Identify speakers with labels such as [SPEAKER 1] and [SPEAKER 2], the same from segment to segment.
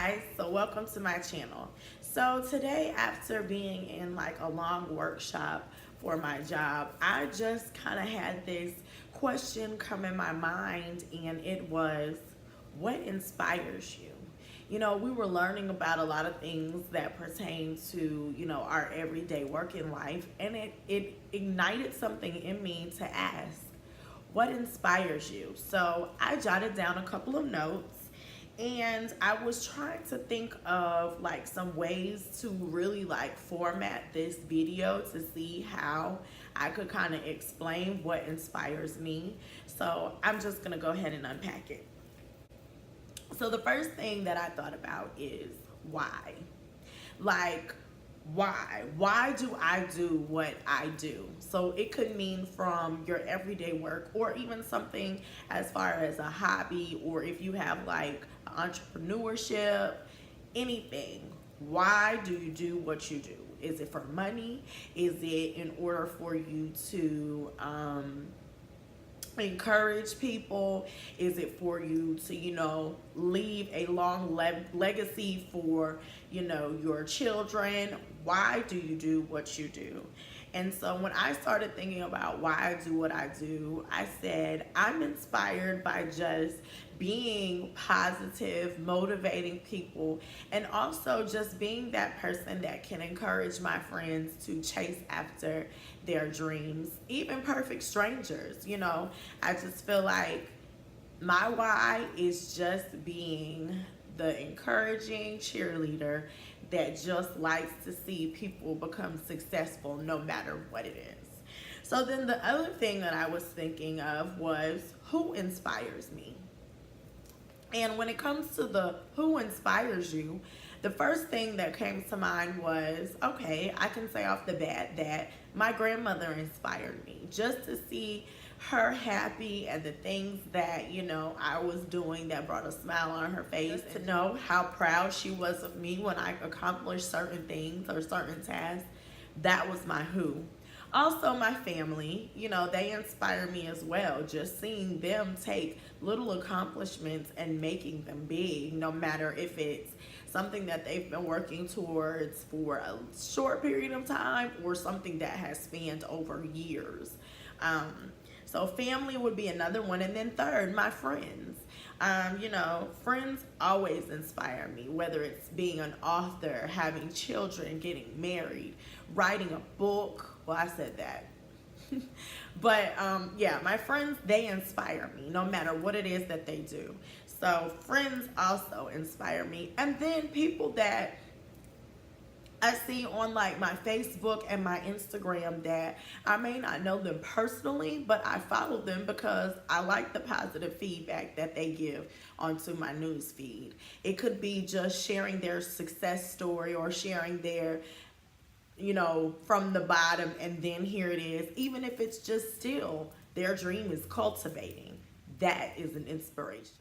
[SPEAKER 1] guys, so welcome to my channel. So today, after being in like a long workshop for my job, I just kind of had this question come in my mind, and it was, what inspires you? We were learning about a lot of things that pertain to, our everyday working life, and it ignited something in me to ask, what inspires you? So I jotted down a couple of notes, and I was trying to think of like some ways to really like format this video to see how I could kind of explain what inspires me. So I'm just gonna go ahead and unpack it. So the first thing that I thought about is why. Like, why? Why do I do what I do? So it could mean from your everyday work, or even something as far as a hobby, or if you have like entrepreneurship, anything. Why do you do what you do? Is it for money? Is it in order for you to encourage people? Is it for you to leave a long legacy for your children? Why do you do what you do? And so when I started thinking about why I do what I do, I said I'm inspired by just being positive, motivating people, and also just being that person that can encourage my friends to chase after their dreams, even perfect strangers. I just feel like my why is just being the encouraging cheerleader that just likes to see people become successful no matter what it is. So then the other thing that I was thinking of was, who inspires me? And when it comes to the who inspires you, the first thing that came to mind was, okay, I can say off the bat that my grandmother inspired me, just to see her happy and the things that I was doing that brought a smile on her face, to know how proud she was of me when I accomplished certain things or certain tasks. That was my who. Also, my family, they inspire me as well. Just seeing them take little accomplishments and making them big, no matter if it's something that they've been working towards for a short period of time or something that has spanned over years. So family would be another one. And then third, my friends. Friends always inspire me, whether it's being an author, having children, getting married, writing a book. Well, I said that. But yeah, my friends, they inspire me no matter what it is that they do. So friends also inspire me. And then people that I see on like my Facebook and my Instagram that I may not know them personally, but I follow them because I like the positive feedback that they give onto my news feed. It could be just sharing their success story, or sharing their from the bottom, and then here it is. Even if it's just still their dream is cultivating, that is an inspiration.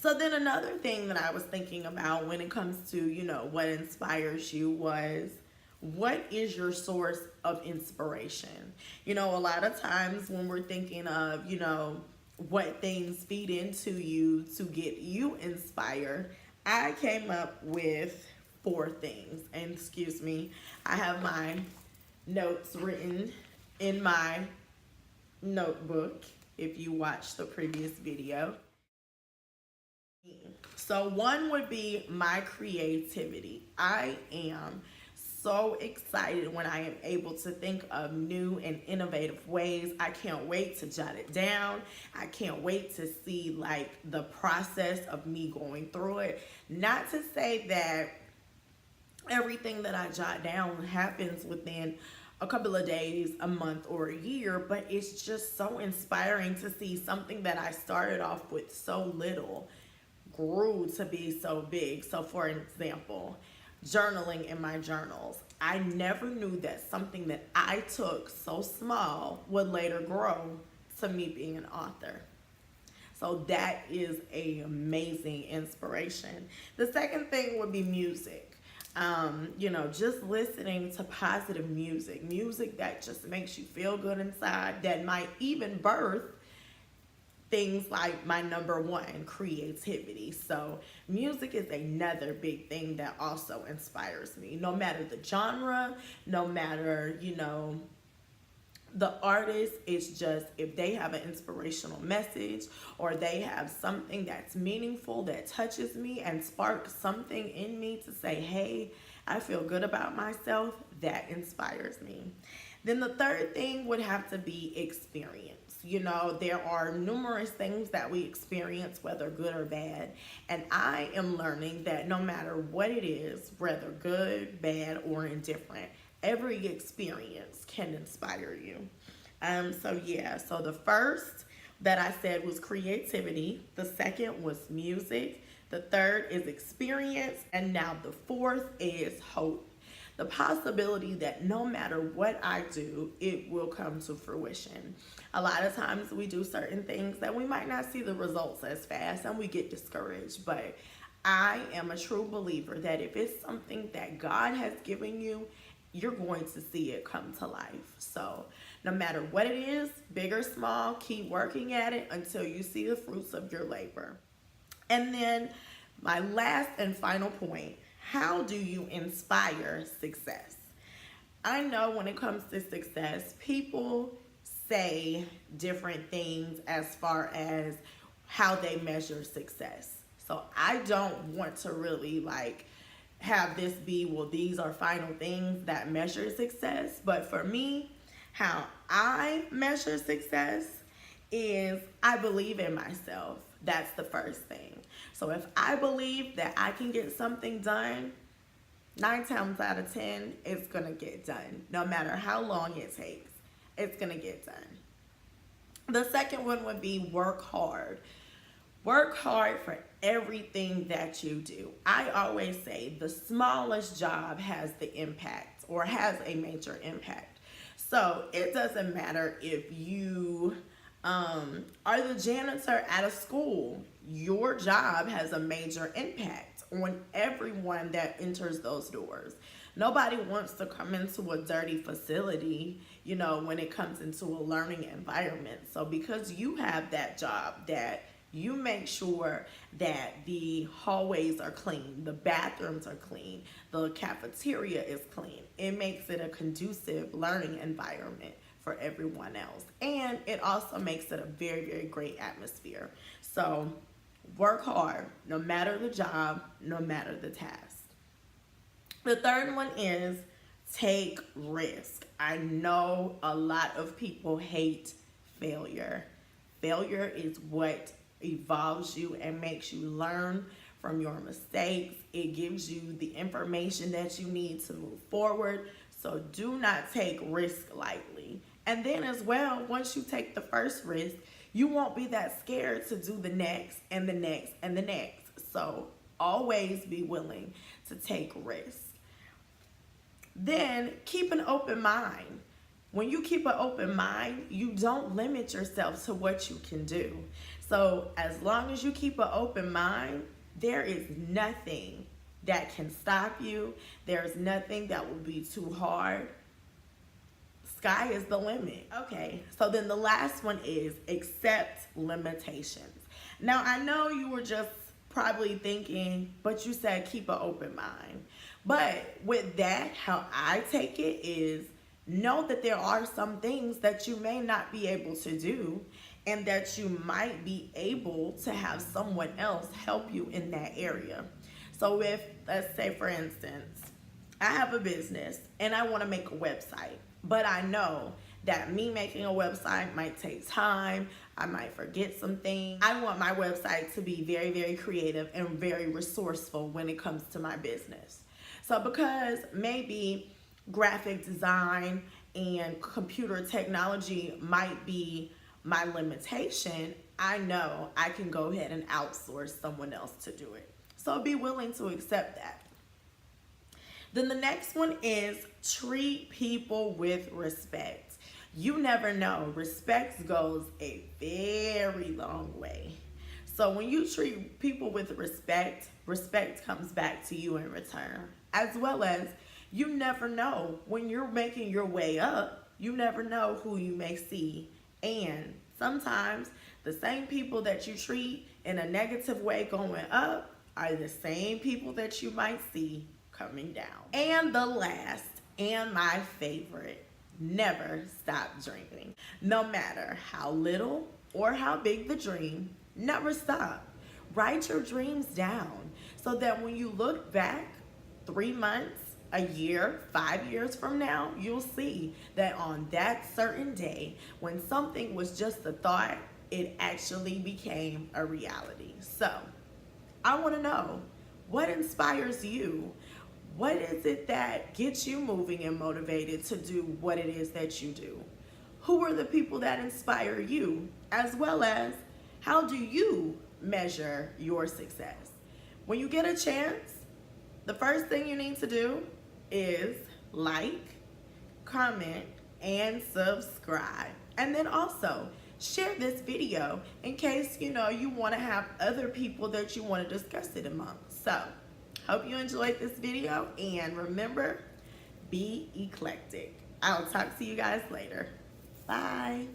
[SPEAKER 1] So then another thing that I was thinking about when it comes to, what inspires you was, what is your source of inspiration? A lot of times when we're thinking of, what things feed into you to get you inspired, I came up with 4 things. And excuse me, I have my notes written in my notebook if you watched the previous video. So 1 would be my creativity. I am so excited when I am able to think of new and innovative ways. I can't wait to jot it down. I can't wait to see like the process of me going through it. Not to say that everything that I jot down happens within a couple of days, a month, or a year, but it's just so inspiring to see something that I started off with so little grew to be so big. So for example, journaling in my journals. I never knew that something that I took so small would later grow to me being an author. So that is an amazing inspiration. The second thing would be music. Just listening to positive music that just makes you feel good inside, that might even birth things like my number one, creativity. So music is another big thing that also inspires me. No matter the genre, no matter, the artist, is just if they have an inspirational message or they have something that's meaningful that touches me and sparks something in me to say, hey, I feel good about myself, that inspires me. Then the third thing would have to be experience. There are numerous things that we experience, whether good or bad, and I am learning that no matter what it is, whether good, bad, or indifferent, every experience can inspire you. So the first that I said was creativity, the second was music, the third is experience, and now the fourth is hope. The possibility that no matter what I do, it will come to fruition. A lot of times we do certain things that we might not see the results as fast and we get discouraged, but I am a true believer that if it's something that God has given you, you're going to see it come to life. So no matter what it is, big or small, keep working at it until you see the fruits of your labor. And then my last and final point, how do you inspire success? I know when it comes to success, people say different things as far as how they measure success. So I don't want to really have this be, well, these are final things that measure success. But for me, how I measure success is I believe in myself. That's the first thing. So if I believe that I can get something done, 9 times out of 10, it's going to get done. No matter how long it takes, it's going to get done. The second one would be work hard. Work hard for everything that you do. I always say the smallest job has the impact or has a major impact. So it doesn't matter if you are the janitor at a school. Your job has a major impact on everyone that enters those doors. Nobody wants to come into a dirty facility, when it comes into a learning environment. So because you have that job, that you make sure that the hallways are clean, the bathrooms are clean, the cafeteria is clean. It makes it a conducive learning environment for everyone else. And it also makes it a very, very great atmosphere. So work hard, no matter the job, no matter the task. The third one is take risk. I know a lot of people hate failure. Failure is what evolves you and makes you learn from your mistakes. It gives you the information that you need to move forward. So do not take risk lightly. And then as well, once you take the first risk, you won't be that scared to do the next and the next and the next. So always be willing to take risks. Then keep an open mind. When you keep an open mind, you don't limit yourself to what you can do. So as long as you keep an open mind, there is nothing that can stop you. There's nothing that will be too hard. Sky is the limit. Okay, so then the last one is accept limitations. Now, I know you were just probably thinking, but you said keep an open mind. But with that, how I take it is know that there are some things that you may not be able to do and that you might be able to have someone else help you in that area. So if, let's say for instance, I have a business and I want to make a website, but I know that me making a website might take time. I might forget some things. I want my website to be very, very creative and very resourceful when it comes to my business. So because maybe graphic design and computer technology might be my limitation, I know I can go ahead and outsource someone else to do it. So be willing to accept that. Then the next one is treat people with respect. You never know. Respect goes a very long way. So when you treat people with respect, respect comes back to you in return. As well as you never know when you're making your way up, you never know who you may see. And sometimes the The same people that you treat in a negative way going up are the same people that you might see coming down. And the last and my favorite, never stop dreaming. No matter how little or how big the dream, never stop. Write your dreams down so that when you look back 3 months, a year, 5 years from now, you'll see that on that certain day, when something was just a thought, it actually became a reality. So, I want to know, what inspires you? What is it that gets you moving and motivated to do what it is that you do? Who are the people that inspire you? As well as, how do you measure your success? When you get a chance, the first thing you need to do is like, comment, and subscribe. And then also share this video in case you want to have other people that you want to discuss it among. So, hope you enjoyed this video, and remember, be eclectic. I'll talk to you guys later. Bye.